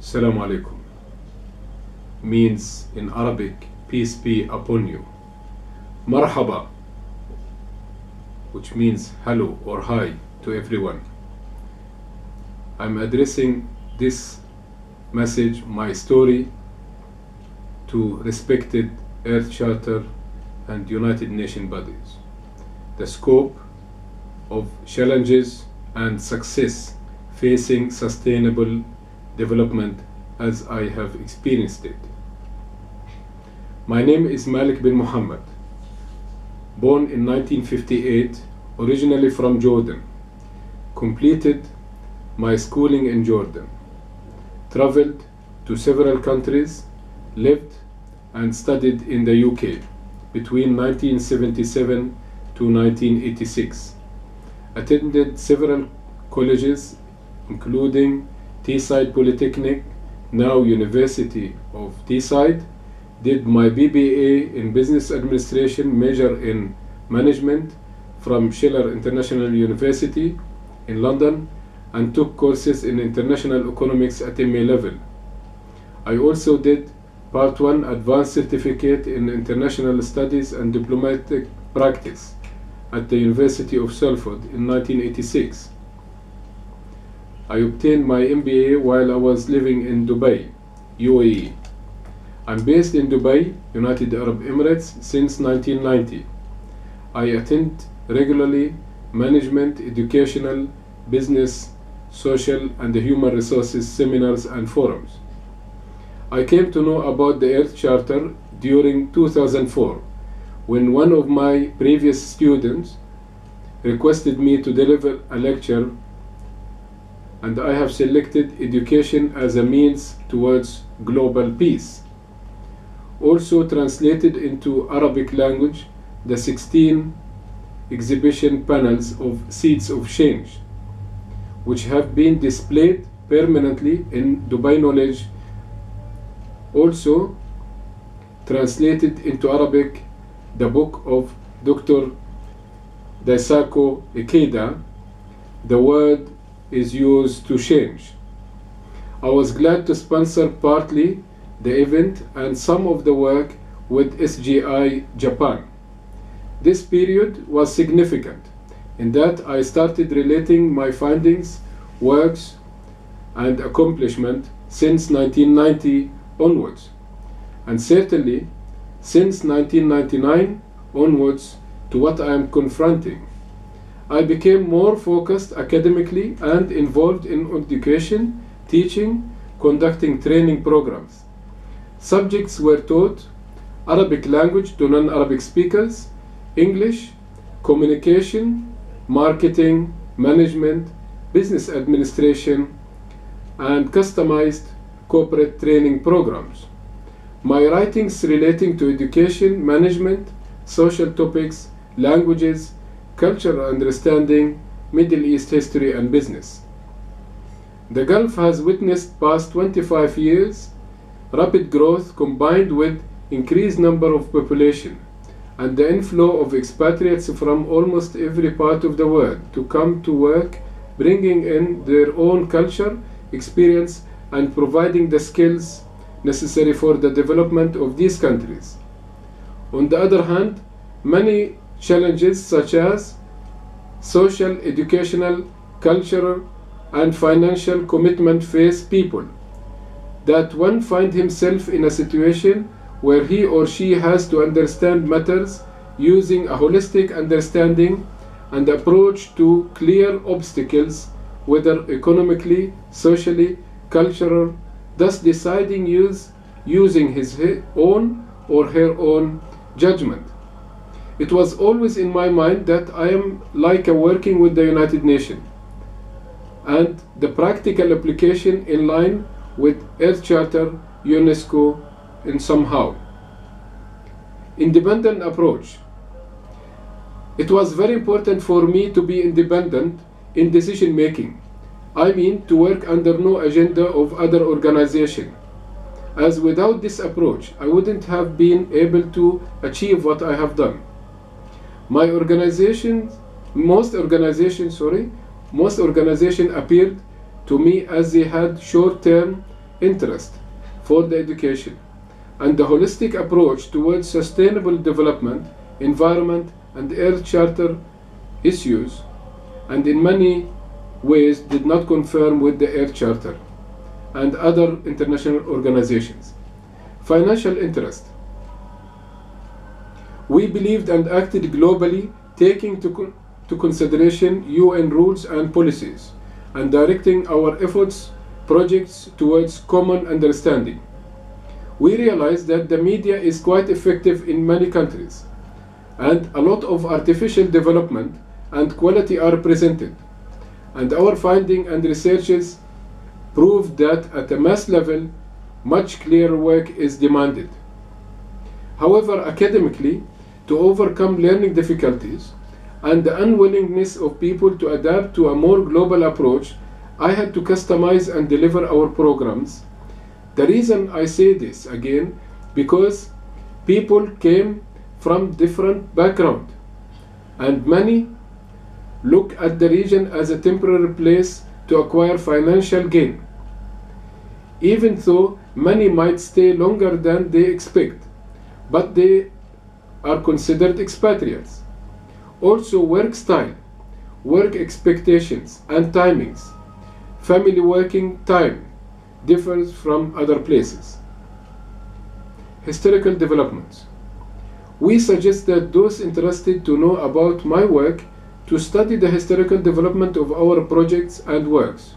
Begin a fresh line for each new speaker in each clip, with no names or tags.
Assalamu alaikum means in Arabic, peace be upon you. Marhaba, which means hello or hi to everyone. I'm addressing this message, my story, to respected Earth Charter and United Nations bodies. The scope of challenges and success facing sustainable development as I have experienced it. My name is Malik bin Muhammad, born in 1958, originally from Jordan. Completed my schooling in Jordan, traveled to several countries, lived and studied in the UK between 1977 to 1986. Attended several colleges including Teesside Polytechnic, now University of Teesside. Did my BBA in Business Administration, major in Management from Schiller International University in London, and took courses in International Economics at MA level. I also did Part 1 Advanced Certificate in International Studies and Diplomatic Practice at the University of Salford in 1986. I obtained my MBA while I was living in Dubai, UAE. I'm based in Dubai, United Arab Emirates, since 1990. I attend regularly management, educational, business, social, and human resources seminars and forums. I came to know about the Earth Charter during 2004 when one of my previous students requested me to deliver a lecture, and I have selected education as a means towards global peace. Also translated into Arabic language the 16 exhibition panels of Seeds of Change, which have been displayed permanently in Dubai Knowledge. Also translated into Arabic the book of Dr. Daisako Ikeda, The Word is Used to Change. I was glad to sponsor partly the event and some of the work with SGI Japan. This period was significant in that I started relating my findings, works, and accomplishment since 1990 onwards, and certainly since 1999 onwards to what I am confronting. I became more focused academically and involved in education, teaching, conducting training programs. Subjects were taught: Arabic language to non-Arabic speakers, English, communication, marketing, management, business administration, and customized corporate training programs. My writings relating to education, management, social topics, languages, cultural understanding, Middle East history, and business. The Gulf has witnessed past 25 years rapid growth combined with increased number of population and the inflow of expatriates from almost every part of the world to come to work, bringing in their own culture, experience, and providing the skills necessary for the development of these countries. On the other hand, many challenges such as social, educational, cultural, and financial commitment face people, that one find himself in a situation where he or she has to understand matters using a holistic understanding and approach to clear obstacles, whether economically, socially, cultural, thus deciding using his own or her own judgment. It was always in my mind that I am like a working with the United Nations and the practical application in line with Earth Charter, UNESCO, in somehow. Independent approach. It was very important for me to be independent in decision making. I mean to work under no agenda of other organization, as without this approach I wouldn't have been able to achieve what I have done. Most organizations appeared to me as they had short-term interest for the education and the holistic approach towards sustainable development, environment, and Earth Charter issues, and in many ways did not conform with the Earth Charter and other international organizations. Financial interest. We believed and acted globally, taking to consideration UN rules and policies, and directing our efforts, projects towards common understanding. We realized that the media is quite effective in many countries, and a lot of artificial development and quality are presented, and our finding and researches proved that at a mass level, much clearer work is demanded. However, academically, to overcome learning difficulties and the unwillingness of people to adapt to a more global approach, I had to customize and deliver our programs. The reason I say this again, because people came from different backgrounds, and many look at the region as a temporary place to acquire financial gain, even though many might stay longer than they expect, but they are considered expatriates. Also, work style, work expectations and timings, family working time differs from other places. Historical developments. We suggest that those interested to know about my work to study the historical development of our projects and works.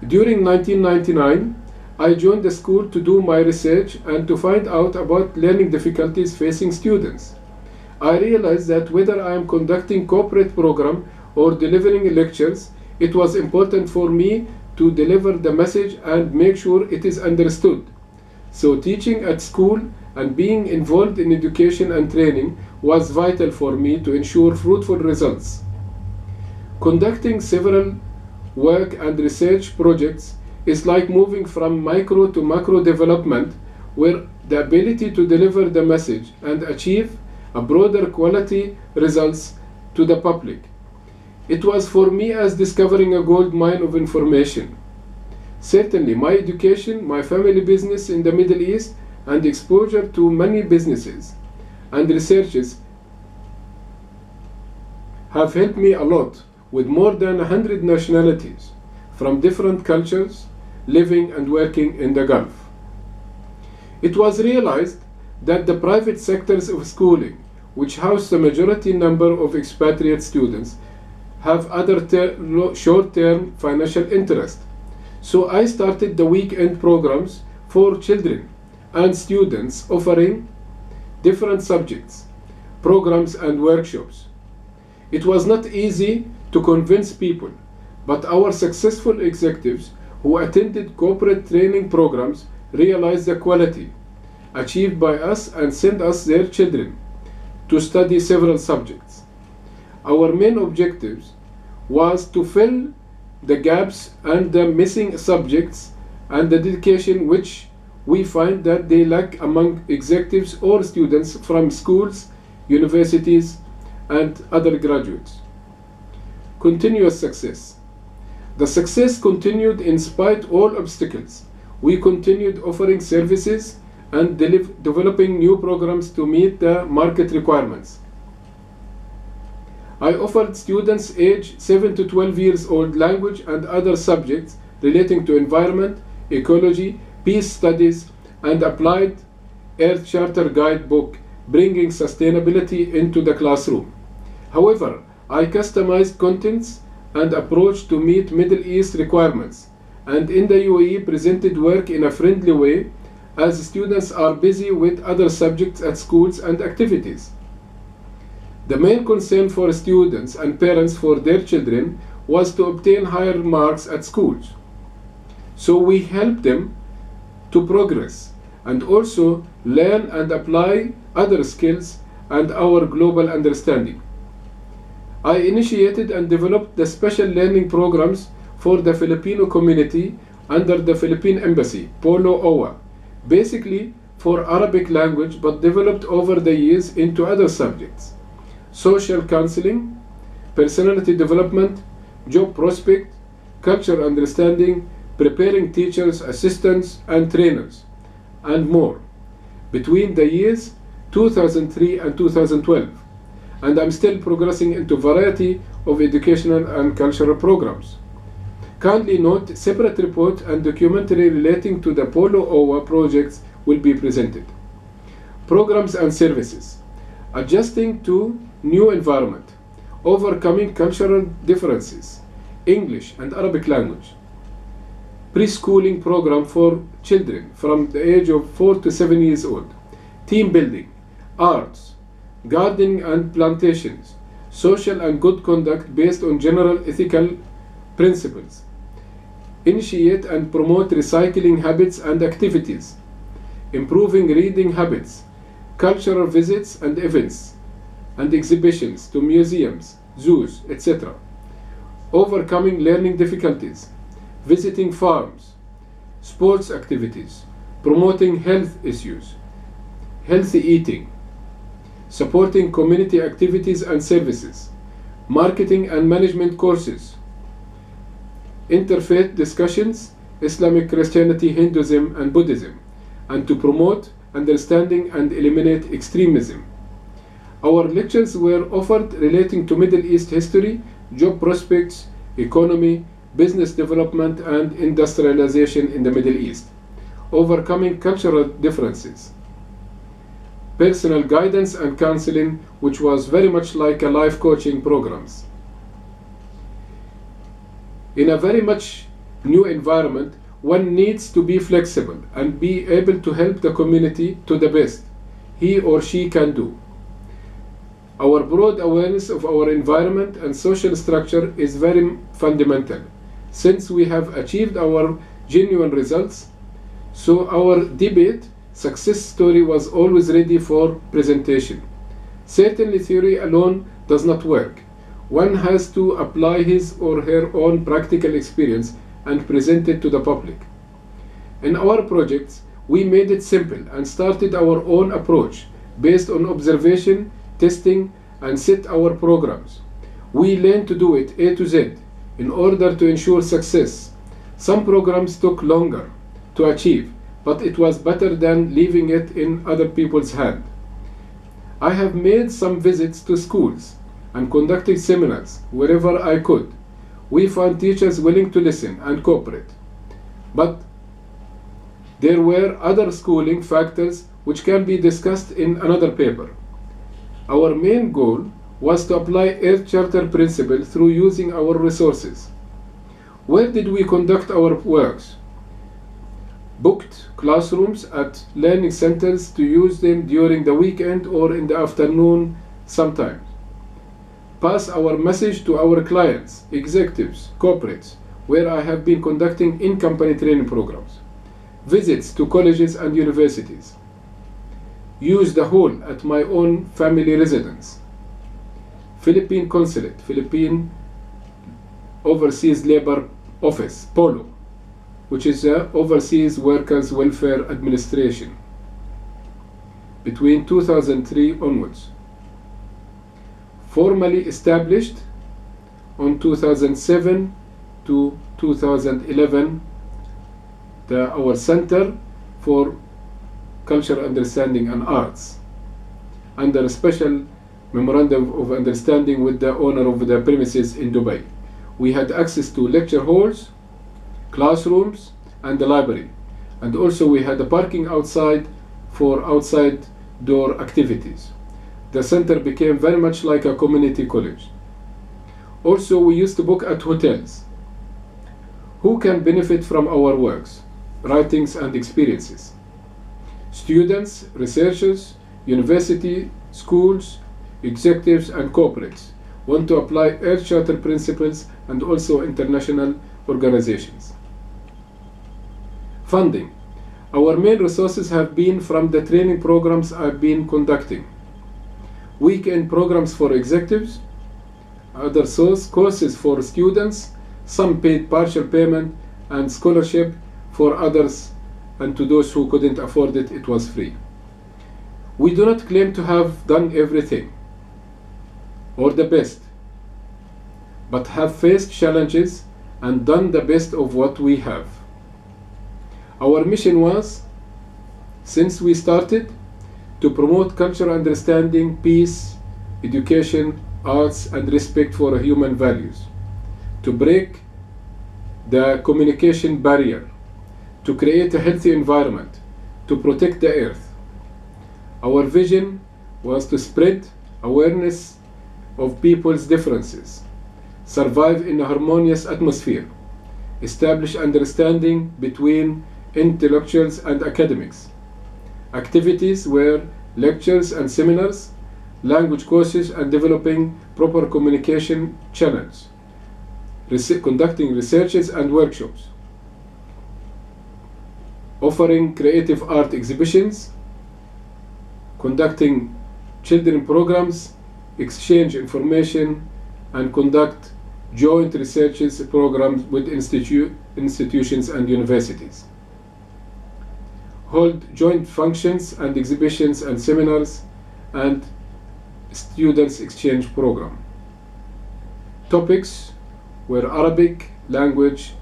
During 1999, I joined the school to do my research and to find out about learning difficulties facing students. I realized that whether I am conducting corporate program or delivering lectures, it was important for me to deliver the message and make sure it is understood. So teaching at school and being involved in education and training was vital for me to ensure fruitful results. Conducting several work and research projects is like moving from micro to macro development, where the ability to deliver the message and achieve a broader quality results to the public. It was for me as discovering a gold mine of information. Certainly, my education, my family business in the Middle East, and exposure to many businesses and researches have helped me a lot, with more than 100 nationalities from different cultures living and working in the Gulf. It was realized that the private sectors of schooling, which house the majority number of expatriate students, have other short-term financial interest. So I started the weekend programs for children and students offering different subjects, programs and workshops. It was not easy to convince people, but our successful executives who attended corporate training programs realized the quality achieved by us and sent us their children to study several subjects. Our main objectives was to fill the gaps and the missing subjects and the dedication which we find that they lack among executives or students from schools, universities, and other graduates. Continuous success. The success continued in spite all obstacles. We continued offering services and developing new programs to meet the market requirements. I offered students aged 7 to 12 years old language and other subjects relating to environment, ecology, peace studies, and applied Earth Charter guidebook, bringing sustainability into the classroom. However, I customized contents and approach to meet Middle East requirements, and in the UAE presented work in a friendly way as students are busy with other subjects at schools and activities. The main concern for students and parents for their children was to obtain higher marks at schools. So we helped them to progress and also learn and apply other skills and our global understanding. I initiated and developed the special learning programs for the Filipino community under the Philippine Embassy, Polo OWA, basically for Arabic language, but developed over the years into other subjects: social counseling, personality development, job prospect, culture understanding, preparing teachers, assistants, and trainers, and more, between the years 2003 and 2012. And I'm still progressing into variety of educational and cultural programs. Kindly note, separate report and documentary relating to the Polo OWA projects will be presented. Programs and services. Adjusting to new environment. Overcoming cultural differences. English and Arabic language. Preschooling program for children from the age of 4 to 7 years old. Team building. Arts. Gardening and plantations. Social and good conduct based on general ethical principles. Initiate and promote recycling habits and activities. Improving reading habits. Cultural visits and events and exhibitions to museums, zoos, etc. Overcoming learning difficulties. Visiting farms. Sports activities. Promoting health issues. Healthy eating. Supporting community activities and services. Marketing and management courses. Interfaith discussions, Islamic, Christianity, Hinduism, and Buddhism, and to promote understanding and eliminate extremism. Our lectures were offered relating to Middle East history, job prospects, economy, business development, and industrialization in the Middle East. Overcoming cultural differences. Personal guidance and counseling, which was very much like a life coaching programs. In a very much new environment, one needs to be flexible and be able to help the community to the best he or she can do. Our broad awareness of our environment and social structure is very fundamental, since we have achieved our genuine results. So our debate success story was always ready for presentation. Certainly theory alone does not work. One has to apply his or her own practical experience and present it to the public. In our projects, we made it simple and started our own approach based on observation, testing, and set our programs. We learned to do it A to Z in order to ensure success. Some programs took longer to achieve, but it was better than leaving it in other people's hands. I have made some visits to schools and conducted seminars wherever I could. We found teachers willing to listen and cooperate. But there were other schooling factors which can be discussed in another paper. Our main goal was to apply Earth Charter principle through using our resources. Where did we conduct our works? Booked classrooms at learning centers to use them during the weekend or in the afternoon sometimes. Pass our message to our clients, executives, corporates, where I have been conducting in-company training programs. Visits to colleges and universities. Use the hall at my own family residence. Philippine Consulate, Philippine Overseas Labor Office, POLO, which is the Overseas Workers Welfare Administration, between 2003 onwards. Formally established on 2007 to 2011, our Center for Cultural Understanding and Arts, under a special memorandum of understanding with the owner of the premises in Dubai. We had access to lecture halls, classrooms, and the library, and also we had a parking outside for outside door activities. The center became very much like a community college. Also, we used to book at hotels. Who can benefit from our works, writings, and experiences? Students, researchers, university, schools, executives, and corporates want to apply Earth Charter principles, and also international organizations. Funding. Our main resources have been from the training programs I've been conducting. Weekend programs for executives, other courses for students, some paid partial payment, and scholarship for others, and to those who couldn't afford it, it was free. We do not claim to have done everything or the best, but have faced challenges and done the best of what we have. Our mission was, since we started, to promote cultural understanding, peace, education, arts, and respect for human values, to break the communication barrier, to create a healthy environment, to protect the earth. Our vision was to spread awareness of people's differences, survive in a harmonious atmosphere, establish understanding between intellectuals and academics. Activities were lectures and seminars, language courses, and developing proper communication channels, conducting researches and workshops, offering creative art exhibitions, conducting children programs, exchange information, and conduct joint researches programs with institutions and universities. Hold joint functions and exhibitions and seminars and students exchange program. Topics were Arabic language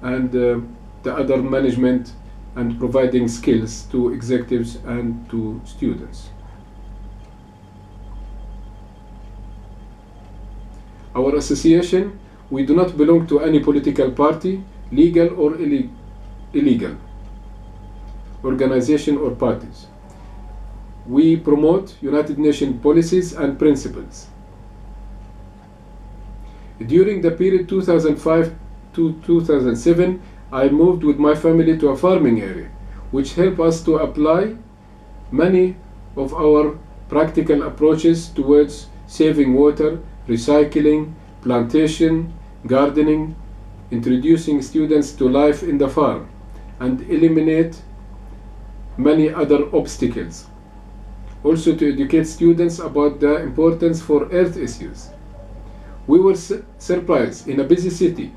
and the other management and providing skills to executives and to students. Our association, we do not belong to any political party, legal or illegal organization or parties. We promote United Nations policies and principles. During the period 2005 to 2007, I moved with my family to a farming area, which helped us to apply many of our practical approaches towards saving water, recycling, plantation, gardening, introducing students to life in the farm, and eliminate many other obstacles. Also to educate students about the importance for earth issues. We were surprised in a busy city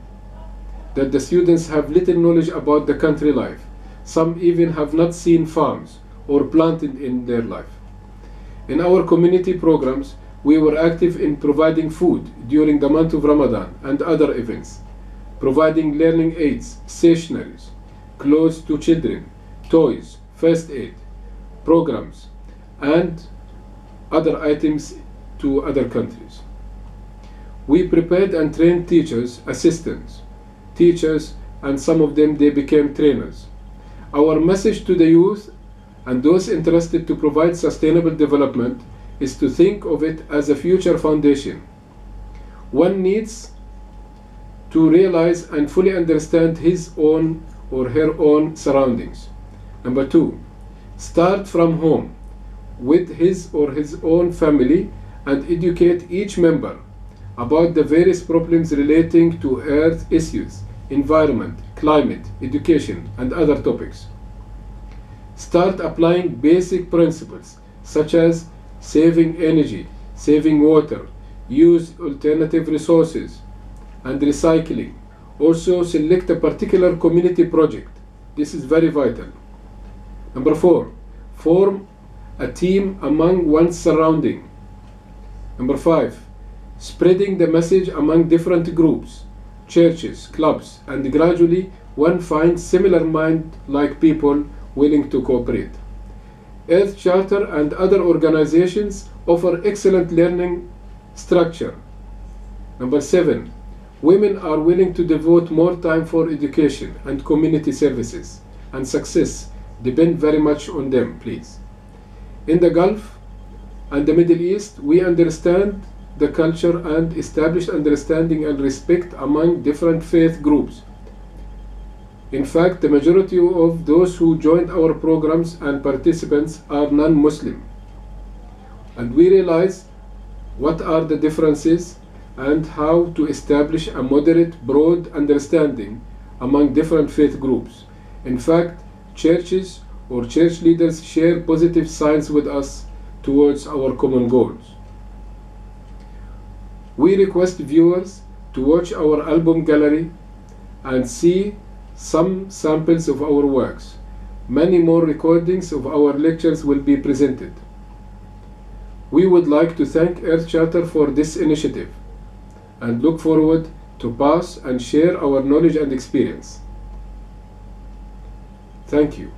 that the students have little knowledge about the country life. Some even have not seen farms or planted in their life. In our community programs, we were active in providing food during the month of Ramadan and other events, providing learning aids, stationeries, clothes to children, toys, first aid, programs, and other items to other countries. We prepared and trained teachers, assistants, teachers, and some of them they became trainers. Our message to the youth and those interested to provide sustainable development is to think of it as a future foundation. One needs to realize and fully understand his own or her own surroundings. Number 2, start from home with his or his own family and educate each member about the various problems relating to earth issues, environment, climate, education, and other topics. Start applying basic principles such as saving energy, saving water, use alternative resources, and recycling. Also select a particular community project. This is very vital. Number 4, form a team among one's surrounding. Number 5, spreading the message among different groups, churches, clubs, and gradually one finds similar mind-like people willing to cooperate. Earth Charter and other organizations offer excellent learning structure. Number 7, women are willing to devote more time for education and community services, and success depend very much on them, please. In the Gulf and the Middle East, we understand the culture and establish understanding and respect among different faith groups. In fact, the majority of those who joined our programs and participants are non-Muslim. And we realize what are the differences and how to establish a moderate, broad understanding among different faith groups. In fact, churches or church leaders share positive signs with us towards our common goals. We request viewers to watch our album gallery and see some samples of our works. Many more recordings of our lectures will be presented. We would like to thank Earth Charter for this initiative and look forward to pass and share our knowledge and experience. Thank you.